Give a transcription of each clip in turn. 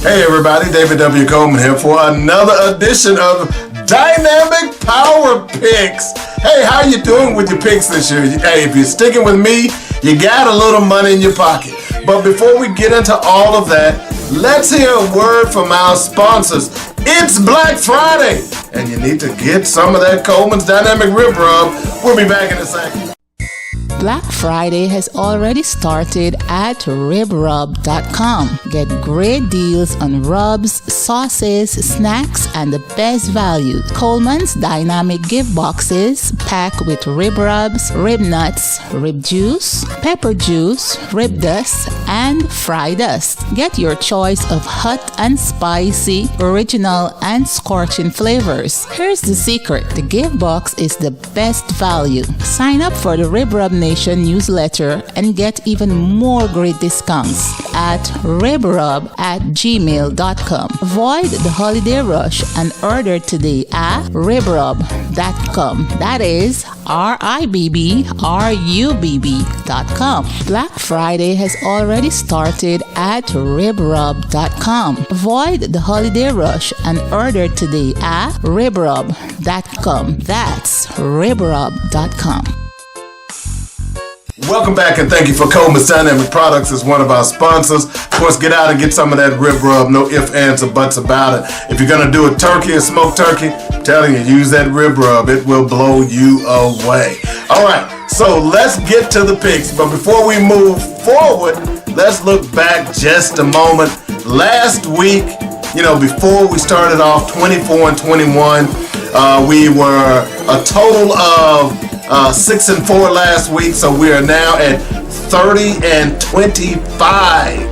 Hey everybody, David W. Coleman here for another edition of Dynamic Power Picks. Hey, how you doing with your picks this year? Hey, if you're sticking with me, you got a little money in your pocket. But before we get into all of that, let's hear a word from our sponsors. It's Black Friday, and you need to get some of that Coleman's Dynamic Rib Rub. We'll be back in a second. Black Friday has already started at ribrub.com. Get great deals on rubs, sauces, snacks, and the best value. Coleman's dynamic gift boxes pack with rib rubs, rib nuts, rib juice, pepper juice, rib dust, and fry dust. Get your choice of hot and spicy, original, and scorching flavors. Here's the secret. The gift box is the best value. Sign up for the Rib Rub Nation newsletter and get even more great discounts at ribrub@gmail.com. Avoid the holiday rush and order today at ribrub.com. That is ribrub.com. Black Friday has already started at ribrub.com. Avoid the holiday rush and order today at ribrub.com. That's ribrub.com. Welcome back and thank you for Coleman's Dynamic Products as one of our sponsors. Of course, get out and get some of that rib rub. No ifs, ands, or buts about it. If you're going to do a turkey or smoked turkey, I'm telling you, use that rib rub. It will blow you away. All right, so let's get to the picks. But before we move forward, let's look back just a moment. Last week, before we started off 24-21, we were a total of 6-4 last week, so we are now at 30-25.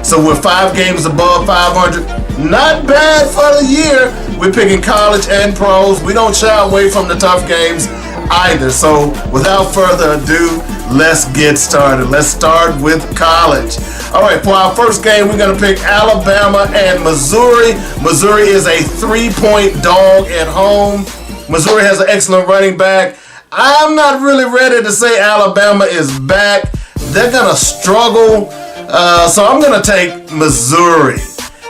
So we're 5 games above 500. Not bad for the year. We're picking college and pros. We don't shy away from the tough games either. So without further ado, let's get started. Let's start with college. All right, for our first game, we're going to pick Alabama and Missouri. Missouri is a 3-point dog at home. Missouri has an excellent running back. I'm not really ready to say Alabama is back. They're going to struggle, so I'm going to take Missouri.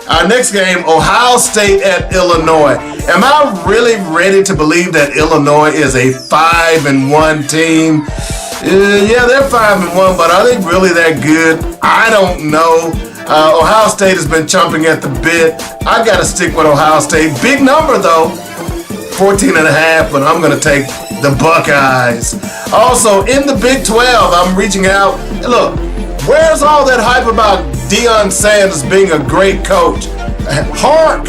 Our next game, Ohio State at Illinois. Am I really ready to believe that Illinois is a 5-1 team? Yeah, they're 5-1, but are they really that good? I don't know. Ohio State has been chomping at the bit. I got to stick with Ohio State. Big number, though. 14.5, but I'm going to take the Buckeyes. Also, in the Big 12, I'm reaching out. Look, where's all that hype about Deion Sanders being a great coach? Hark!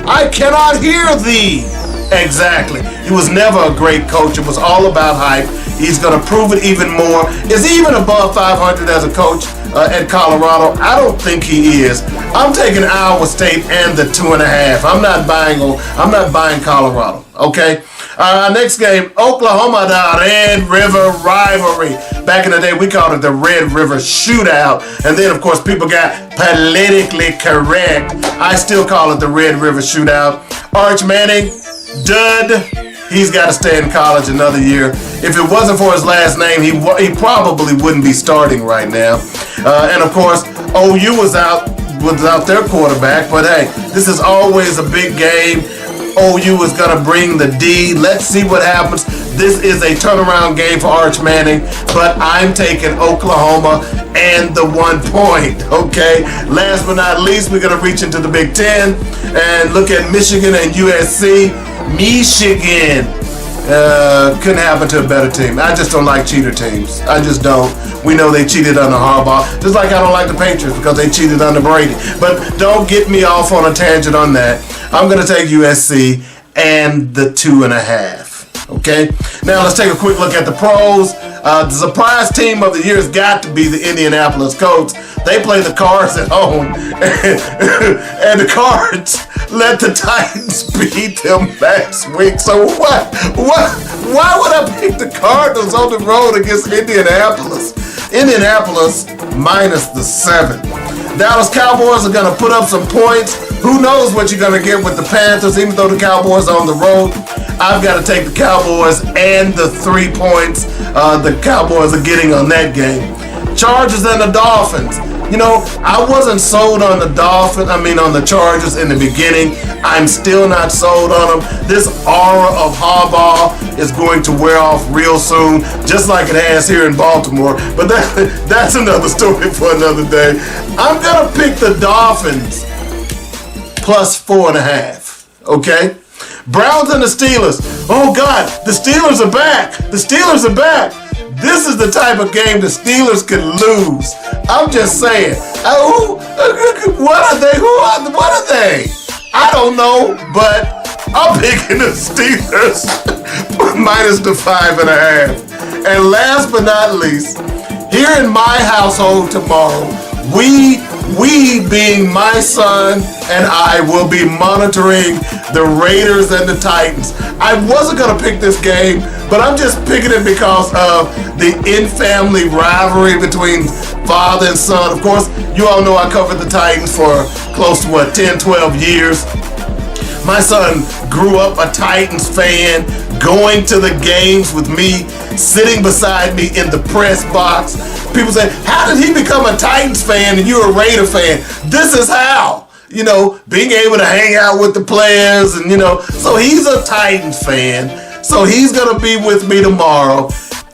I cannot hear thee. Exactly. He was never a great coach. It was all about hype. He's going to prove it even more. Is he even above 500 as a coach at Colorado? I don't think he is. I'm taking Iowa State and the 2.5. I'm not buying Colorado. Okay. Next game, Oklahoma, the Red River rivalry. Back in the day, we called it the Red River Shootout. And then, of course, people got politically correct. I still call it the Red River Shootout. Arch Manning, dud. He's got to stay in college another year. If it wasn't for his last name, he probably wouldn't be starting right now. And, of course, OU was out without their quarterback. But, hey, this is always a big game. OU is going to bring the D. Let's see what happens. This is a turnaround game for Arch Manning, but I'm taking Oklahoma and the 1 point, okay? Last but not least, we're going to reach into the Big Ten and look at Michigan and USC. Michigan couldn't happen to a better team. I just don't like cheater teams. I just don't. We know they cheated under Harbaugh, just like I don't like the Patriots because they cheated under Brady. But don't get me off on a tangent on that. I'm going to take USC and the 2.5. Okay? Now let's take a quick look at the pros. The surprise team of the year has got to be the Indianapolis Colts. They play the Cards at home. And the Cards let the Titans beat them last week. So why would I pick the Cardinals on the road against Indianapolis? Indianapolis minus the 7. Dallas Cowboys are going to put up some points. Who knows what you're going to get with the Panthers, even though the Cowboys are on the road. I've got to take the Cowboys and the 3 points the Cowboys are getting on that game. Chargers and the Dolphins. I wasn't sold on the on the Chargers in the beginning. I'm still not sold on them. This aura of Harbaugh is going to wear off real soon, just like it has here in Baltimore. But that's another story for another day. I'm going to pick the Dolphins plus 4.5. Okay? Browns and the Steelers. Oh, God, the Steelers are back. The Steelers are back. This is the type of game the Steelers could lose. I'm just saying. What are they? What are they? I don't know, but I'm picking the Steelers minus the 5.5. And last but not least, here in my household tomorrow, we being my son and I will be monitoring the Raiders and the Titans. I wasn't going to pick this game, but I'm just picking it because of the in-family rivalry between father and son. Of course, you all know I covered the Titans for close to 10, 12 years. My son grew up a Titans fan, going to the games with me, sitting beside me in the press box. People say, how did he become a Titans fan and you're a Raider fan? This is how. Being able to hang out with the players and, so he's a Titans fan. So he's going to be with me tomorrow.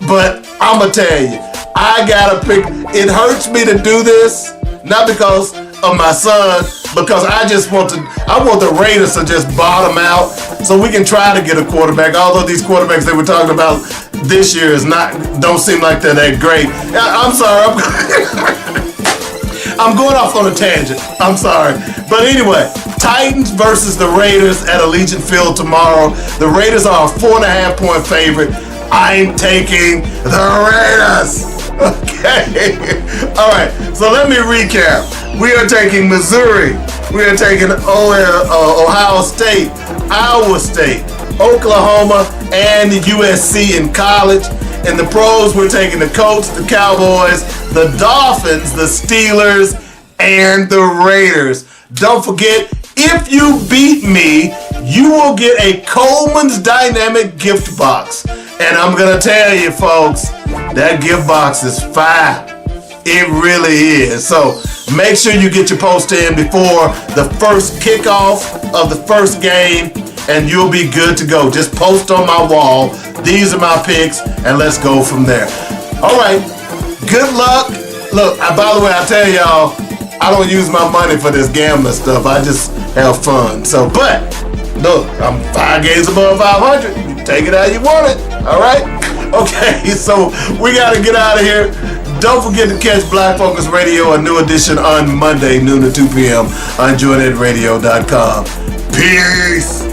But I'm going to tell you, I got to pick. It hurts me to do this, not because of my son, because I want the Raiders to just bottom out so we can try to get a quarterback. Although these quarterbacks they were talking about this year don't seem like they're that great. I'm sorry. I'm going off on a tangent. I'm sorry. But anyway, Titans versus the Raiders at Allegiant Field tomorrow. The Raiders are a 4.5-point favorite. I'm taking the Raiders. Okay. All right. So let me recap. We are taking Missouri. We are taking Ohio State, Iowa State, Oklahoma, and the USC in college. In the pros, we're taking the Colts, the Cowboys, the Dolphins, the Steelers, and the Raiders. Don't forget, if you beat me, you will get a Coleman's Dynamic gift box. And I'm going to tell you, folks, that gift box is fire. It really is. So make sure you get your post in before the first kickoff of the first game, and you'll be good to go. Just post on my wall. These are my picks, and let's go from there. All right. Good luck. Look, by the way, I tell y'all, I don't use my money for this gambling stuff. I just have fun. But look, I'm 5 games above 500. You take it how you want it. All right? Okay, so we got to get out of here. Don't forget to catch Black Focus Radio, a new edition on Monday, noon to 2 p.m. on joinnedradio.com. Peace.